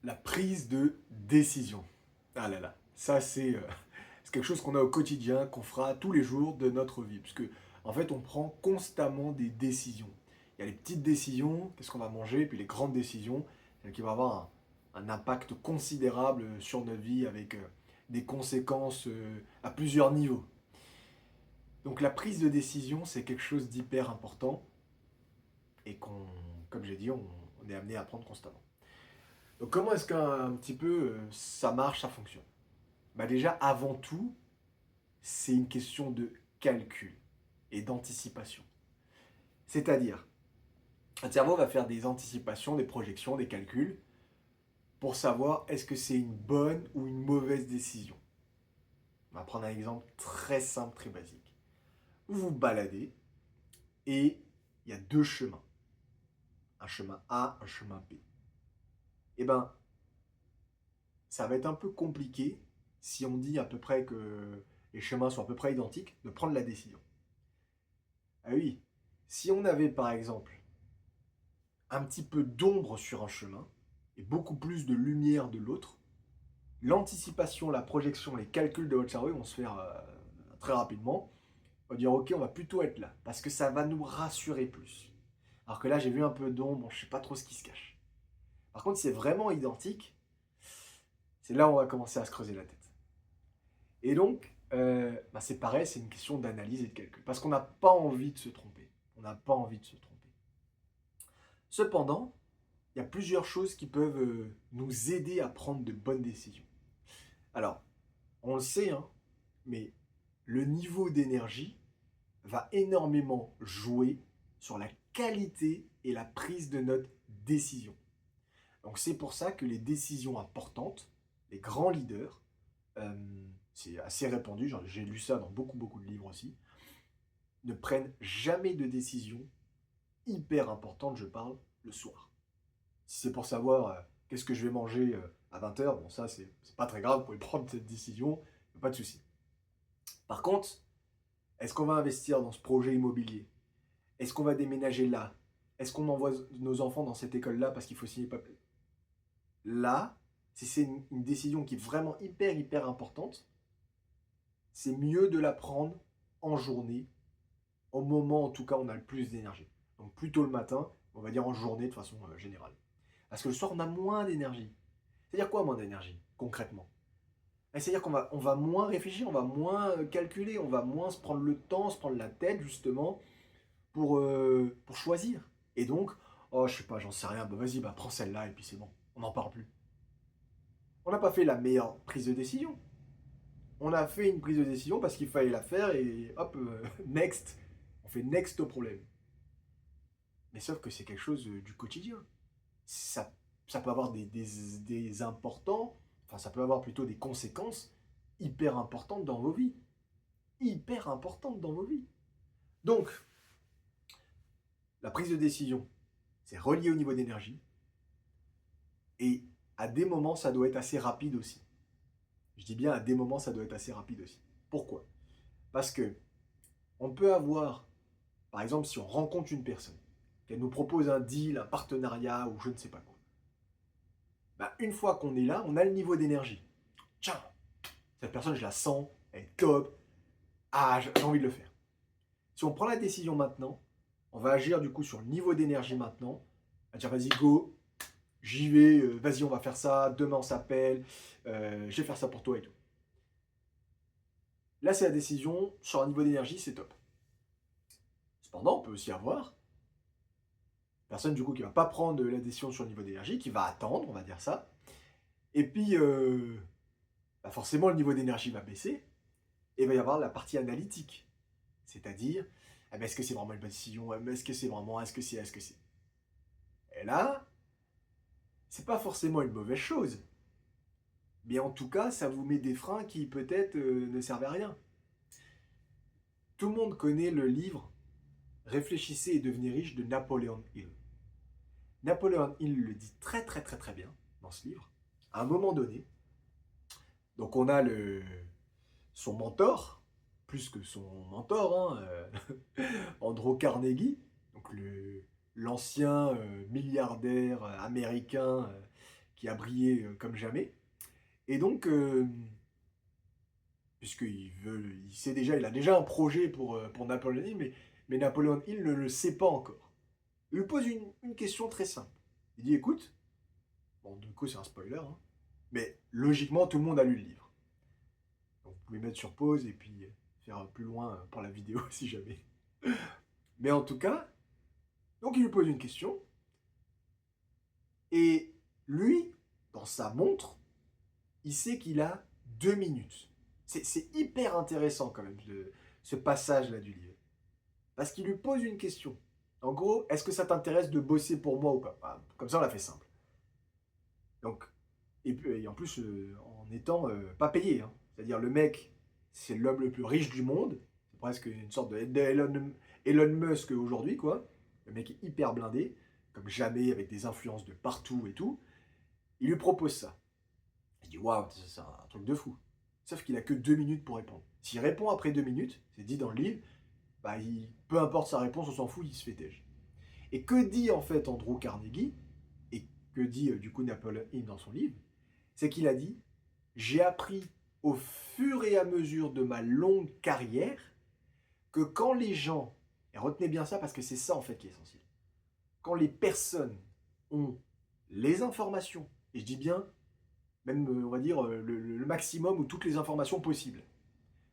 La prise de décision. Ah là là, ça c'est quelque chose qu'on a au quotidien, qu'on fera tous les jours de notre vie. Puisque en fait, on prend constamment des décisions. Il y a les petites décisions, qu'est-ce qu'on va manger, puis les grandes décisions, qui vont avoir un impact considérable sur notre vie avec des conséquences à plusieurs niveaux. Donc la prise de décision, c'est quelque chose d'hyper important et qu'on, comme j'ai dit, on est amené à prendre constamment. Donc comment est-ce qu'un petit peu ça marche, ça fonctionne? Bah déjà, avant tout, c'est une question de calcul et d'anticipation. C'est-à-dire, un cerveau va faire des anticipations, des projections, des calculs pour savoir est-ce que c'est une bonne ou une mauvaise décision. On va prendre un exemple très simple, très basique. Vous vous baladez et il y a deux chemins. Un chemin A, un chemin B. Eh ben, ça va être un peu compliqué si on dit à peu près que les chemins sont à peu près identiques, de prendre la décision. Ah oui, si on avait par exemple un petit peu d'ombre sur un chemin et beaucoup plus de lumière de l'autre, l'anticipation, la projection, les calculs de votre cerveau vont se faire très rapidement. On va dire ok, on va plutôt être là parce que ça va nous rassurer plus. Alors que là, j'ai vu un peu d'ombre, bon, je ne sais pas trop ce qui se cache. Par contre, si c'est vraiment identique, c'est là où on va commencer à se creuser la tête. Et donc, c'est pareil, c'est une question d'analyse et de calcul. Parce qu'on n'a pas envie de se tromper. On n'a pas envie de se tromper. Cependant, il y a plusieurs choses qui peuvent nous aider à prendre de bonnes décisions. Alors, on le sait, hein, mais le niveau d'énergie va énormément jouer sur la qualité et la prise de notre décision. Donc c'est pour ça que les décisions importantes, les grands leaders, c'est assez répandu, j'ai lu ça dans beaucoup de livres aussi, ne prennent jamais de décision hyper importante, je parle, le soir. Si c'est pour savoir qu'est-ce que je vais manger à 20h, bon ça c'est pas très grave, vous pouvez prendre cette décision, pas de souci. Par contre, est-ce qu'on va investir dans ce projet immobilier? Est-ce qu'on va déménager là? Est-ce qu'on envoie nos enfants dans cette école-là parce qu'il faut signer papier? Là, si c'est une décision qui est vraiment hyper importante, c'est mieux de la prendre en journée, au moment en tout cas où on a le plus d'énergie. Donc plutôt le matin, on va dire en journée de façon générale. Parce que le soir, on a moins d'énergie. C'est-à-dire quoi moins d'énergie, concrètement? C'est-à-dire qu'on va moins réfléchir, on va moins calculer, on va moins se prendre le temps, se prendre la tête justement pour choisir. Et donc, oh je sais pas, j'en sais rien, bah vas-y, bah prends celle-là et puis c'est bon, on n'en parle plus. On n'a pas fait la meilleure prise de décision. On a fait une prise de décision parce qu'il fallait la faire et hop, next. On fait next au problème. Mais sauf que c'est quelque chose du quotidien. Ça, ça peut avoir des importants, enfin ça peut avoir plutôt des conséquences hyper importantes dans vos vies. Hyper importantes dans vos vies. Donc, la prise de décision, c'est relié au niveau d'énergie. Et à des moments, ça doit être assez rapide aussi. Je dis bien à des moments, ça doit être assez rapide aussi. Pourquoi? Parce que on peut avoir, par exemple, si on rencontre une personne, qu'elle nous propose un deal, un partenariat ou je ne sais pas quoi, bah, une fois qu'on est là, on a le niveau d'énergie. Tiens, cette personne, je la sens, elle est top, ah, j'ai envie de le faire. Si on prend la décision maintenant, on va agir du coup sur le niveau d'énergie maintenant, à dire vas-y, go, j'y vais, vas-y, on va faire ça, demain on s'appelle, je vais faire ça pour toi et tout. Là, c'est la décision sur un niveau d'énergie, c'est top. Cependant, on peut aussi avoir personne du coup qui va pas prendre la décision sur le niveau d'énergie, qui va attendre, on va dire ça. Et puis, bah forcément, le niveau d'énergie va baisser et il va y avoir la partie analytique. C'est-à-dire, eh ben, est-ce que c'est vraiment une bonne décision? Est-ce que c'est vraiment, est-ce que c'est? Et là, c'est pas forcément une mauvaise chose. Mais en tout cas, ça vous met des freins qui peut-être ne servent à rien. Tout le monde connaît le livre Réfléchissez et devenez riche de Napoléon Hill. Napoléon Hill le dit très bien dans ce livre. À un moment donné, donc on a son mentor, plus que son mentor, hein, Andrew Carnegie, donc l'ancien milliardaire américain qui a brillé comme jamais. Et donc, il sait déjà, il a déjà un projet pour Napoléon Hill, mais Napoléon Hill ne le sait pas encore. Il lui pose une question très simple. Il dit, écoute, bon, du coup, c'est un spoiler, hein, mais logiquement, tout le monde a lu le livre. Donc, vous pouvez mettre sur pause et puis faire plus loin pour la vidéo si jamais. Mais en tout cas, donc il lui pose une question. Et lui, dans sa montre, il sait qu'il a 2 minutes. C'est hyper intéressant quand même, ce passage-là du livre. Parce qu'il lui pose une question. En gros, est-ce que ça t'intéresse de bosser pour moi ou pas? Comme ça, on l'a fait simple. Donc, et en plus, en étant pas payé. Hein. C'est-à-dire, le mec, c'est l'homme le plus riche du monde. C'est presque une sorte Elon Musk aujourd'hui, quoi. Le mec est hyper blindé, comme jamais, avec des influences de partout et tout. Il lui propose ça. Il dit, waouh, c'est un truc de fou. Sauf qu'il a que 2 minutes pour répondre. S'il répond après 2 minutes, c'est dit dans le livre, bah, peu importe sa réponse, on s'en fout, il se fait têche. Et que dit en fait Andrew Carnegie, et que dit du coup Napoleon Hill dans son livre, c'est qu'il a dit, j'ai appris au fur et à mesure de ma longue carrière que quand les gens, et retenez bien ça parce que c'est ça en fait qui est essentiel, quand les personnes ont les informations, et je dis bien, même on va dire le maximum ou toutes les informations possibles,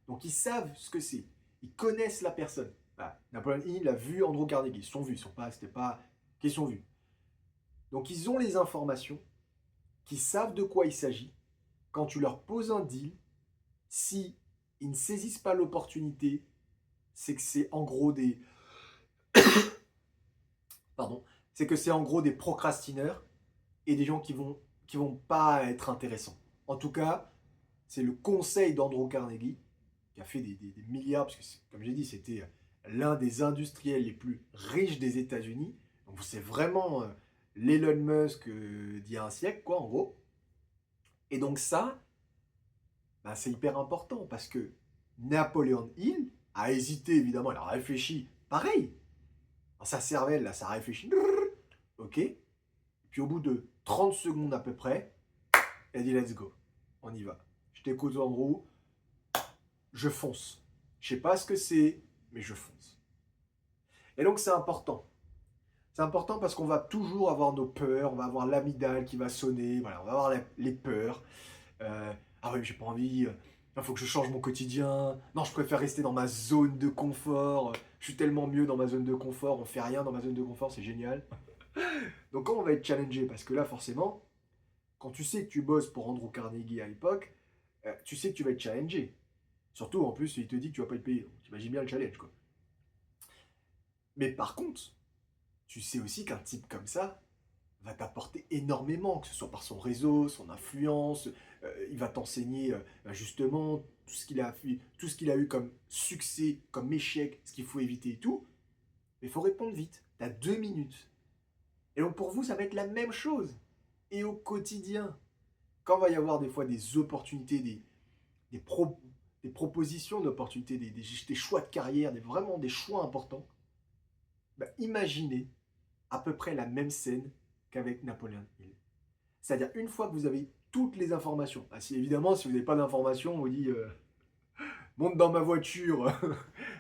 donc ils savent ce que c'est, ils connaissent la personne. Bah, Napoléon Hill a vu Andrew Carnegie, ils sont vus, c'était pas question vue. Donc ils ont les informations, qui savent de quoi il s'agit. Quand tu leur poses un deal, si ils ne saisissent pas l'opportunité, c'est que c'est en gros des pardon, c'est que c'est en gros des procrastineurs et des gens qui vont pas être intéressants. En tout cas, c'est le conseil d'Andrew Carnegie qui a fait des milliards, parce que comme j'ai dit, c'était l'un des industriels les plus riches des États-Unis. Donc c'est vraiment l'Elon Musk d'il y a un siècle, quoi, en gros. Et donc ça, bah, c'est hyper important parce que Napoléon Hill a hésité, évidemment, il a réfléchi, pareil, dans sa cervelle, là, ça a réfléchi, ok. Puis au bout de 30 secondes à peu près, il a dit let's go, on y va. Je t'écoute Andrew, je fonce. Je sais pas ce que c'est, mais je fonce. Et donc c'est important. C'est important parce qu'on va toujours avoir nos peurs, on va avoir l'amygdale qui va sonner, voilà, on va avoir les peurs. Ah oui, j'ai pas envie, il faut que je change mon quotidien. Non, je préfère rester dans ma zone de confort. Je suis tellement mieux dans ma zone de confort, on fait rien dans ma zone de confort, c'est génial. Donc quand on va être challengé, parce que là forcément, quand tu sais que tu bosses pour Andrew Carnegie à l'époque, tu sais que tu vas être challengé. Surtout en plus, il te dit que tu vas pas être payé. Donc t'imagines bien le challenge, quoi. Mais par contre, tu sais aussi qu'un type comme ça va t'apporter énormément, que ce soit par son réseau, son influence, il va t'enseigner justement tout ce qu'il a fait, tout ce qu'il a eu comme succès, comme échec, ce qu'il faut éviter et tout. Mais il faut répondre vite. Tu as 2 minutes. Et donc pour vous, ça va être la même chose. Et au quotidien, quand il va y avoir des fois des opportunités, des, pro- des propositions d'opportunités, des choix de carrière, vraiment des choix importants, bah, imaginez à peu près la même scène qu'avec Napoléon Hill. C'est-à-dire, une fois que vous avez toutes les informations, si évidemment, si vous n'avez pas d'informations, on vous dit monte dans ma voiture,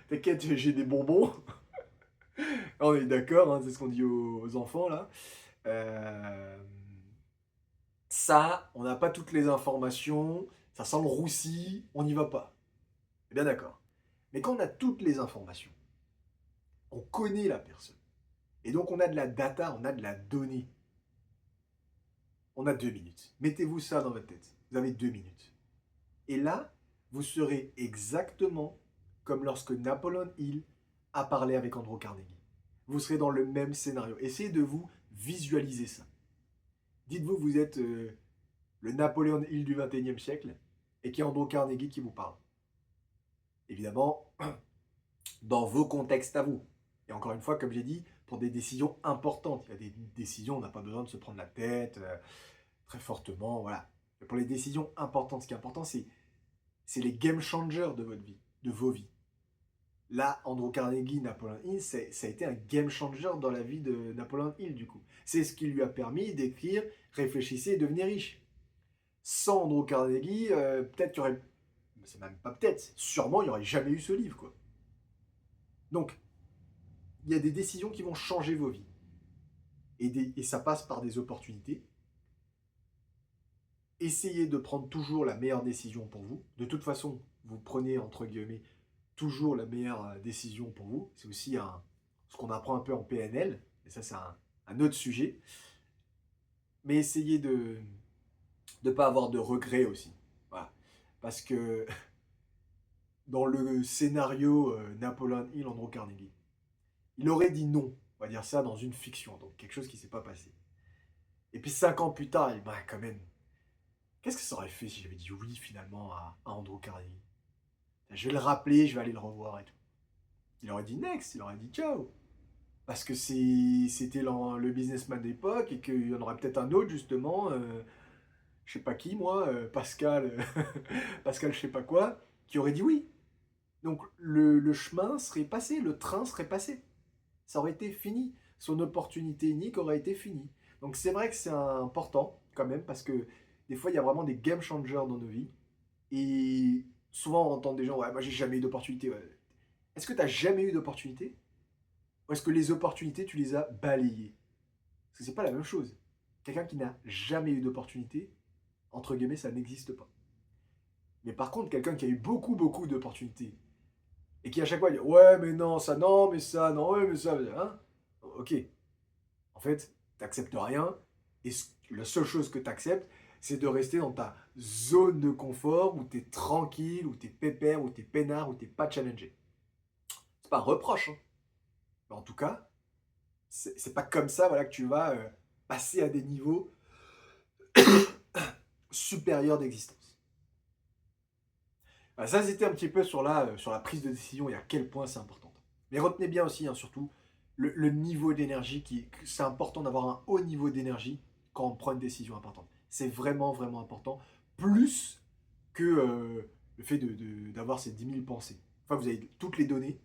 t'inquiète, j'ai des bonbons. On est d'accord, hein, c'est ce qu'on dit aux enfants là. Euh, Ça, on n'a pas toutes les informations, ça sent le roussi, on n'y va pas. Eh bien d'accord. Mais quand on a toutes les informations, on connaît la personne. Et donc on a de la data, on a de la donnée. On a 2 minutes. Mettez-vous ça dans votre tête. Vous avez 2 minutes. Et là, vous serez exactement comme lorsque Napoléon Hill a parlé avec Andrew Carnegie. Vous serez dans le même scénario. Essayez de vous visualiser ça. Dites-vous, vous êtes le Napoléon Hill du XXIe siècle et qu'il y a Andrew Carnegie qui vous parle. Évidemment, dans vos contextes à vous. Et encore une fois, comme j'ai dit, pour des décisions importantes. Il y a des décisions, on n'a pas besoin de se prendre la tête très fortement. Voilà. Mais pour les décisions importantes, ce qui est important, c'est les game changers de votre vie, de vos vies. Là, Andrew Carnegie, Napoleon Hill, ça a été un game changer dans la vie de Napoleon Hill, du coup. C'est ce qui lui a permis d'écrire Réfléchissez et devenez riche. Sans Andrew Carnegie, peut-être qu'il y aurait... C'est même pas peut-être, sûrement il n'y aurait jamais eu ce livre, quoi. Donc, il y a des décisions qui vont changer vos vies. Et ça passe par des opportunités. Essayez de prendre toujours la meilleure décision pour vous. De toute façon, vous prenez, entre guillemets, toujours la meilleure décision pour vous. C'est aussi ce qu'on apprend un peu en PNL. Et ça, c'est un autre sujet. Mais essayez de ne pas avoir de regrets aussi. Voilà. Parce que dans le scénario Napoleon Hill, Andrew Carnegie, il aurait dit non. On va dire ça dans une fiction, donc quelque chose qui ne s'est pas passé. Et puis 5 ans plus tard, il bah quand même, qu'est-ce que ça aurait fait si j'avais dit oui finalement à Andrew Carnegie? Je vais le rappeler, je vais aller le revoir et tout. Il aurait dit next, il aurait dit ciao. Parce que c'était le businessman d'époque et qu'il y en aurait peut-être un autre justement, je sais pas qui moi, Pascal, Pascal je sais pas quoi, qui aurait dit oui. Donc le chemin serait passé, le train serait passé. Ça aurait été fini. Son opportunité unique aurait été finie. Donc c'est vrai que c'est important quand même parce que des fois il y a vraiment des game changers dans nos vies. Et souvent on entend des gens, ouais, moi j'ai jamais eu d'opportunité. Ouais. Est-ce que tu n'as jamais eu d'opportunité? Ou est-ce que les opportunités, tu les as balayées? Parce que c'est pas la même chose. Quelqu'un qui n'a jamais eu d'opportunité, entre guillemets, ça n'existe pas. Mais par contre, quelqu'un qui a eu beaucoup, beaucoup d'opportunités, et qui à chaque fois dit, ouais, mais non, ça, non, mais ça, non, ouais, mais ça, hein? Ok. En fait, tu n'acceptes rien, et la seule chose que tu acceptes, c'est de rester dans ta zone de confort où tu es tranquille, où tu es pépère, où tu es peinard, où tu n'es pas challengé. C'est pas un reproche, hein. Mais en tout cas, c'est pas comme ça voilà, que tu vas passer à des niveaux supérieurs d'existence. Voilà, ça, c'était un petit peu sur la prise de décision et à quel point c'est important. Mais retenez bien aussi, hein, surtout, le niveau d'énergie. C'est important d'avoir un haut niveau d'énergie quand on prend une décision importante. C'est vraiment, vraiment important. Plus que le fait d'avoir ces 10 000 pensées. Une fois que vous avez toutes les données,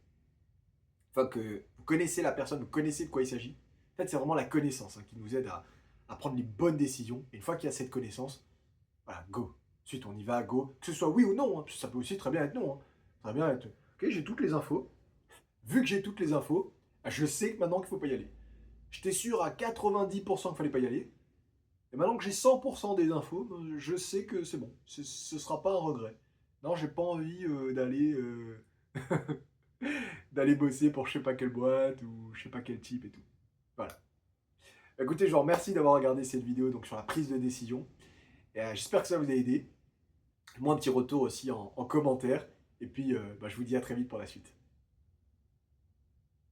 une fois que vous connaissez la personne, vous connaissez de quoi il s'agit, en fait, c'est vraiment la connaissance qui nous aide à prendre les bonnes décisions. Et une fois qu'il y a cette connaissance, voilà, go. Ensuite, on y va, go. Que ce soit oui ou non, parce que ça peut aussi très bien être non. Très bien être, ok, j'ai toutes les infos. Vu que j'ai toutes les infos, je sais que maintenant qu'il ne faut pas y aller. J'étais sûr à 90% qu'il ne fallait pas y aller. Et maintenant que j'ai 100% des infos, je sais que c'est bon. Ce ne sera pas un regret. Non, j'ai pas envie d'aller bosser pour je sais pas quelle boîte ou je sais pas quel type et tout. Voilà. Écoutez, je vous remercie d'avoir regardé cette vidéo donc, sur la prise de décision. J'espère que ça vous a aidé. Moi, un petit retour aussi en commentaire. Et puis, je vous dis à très vite pour la suite.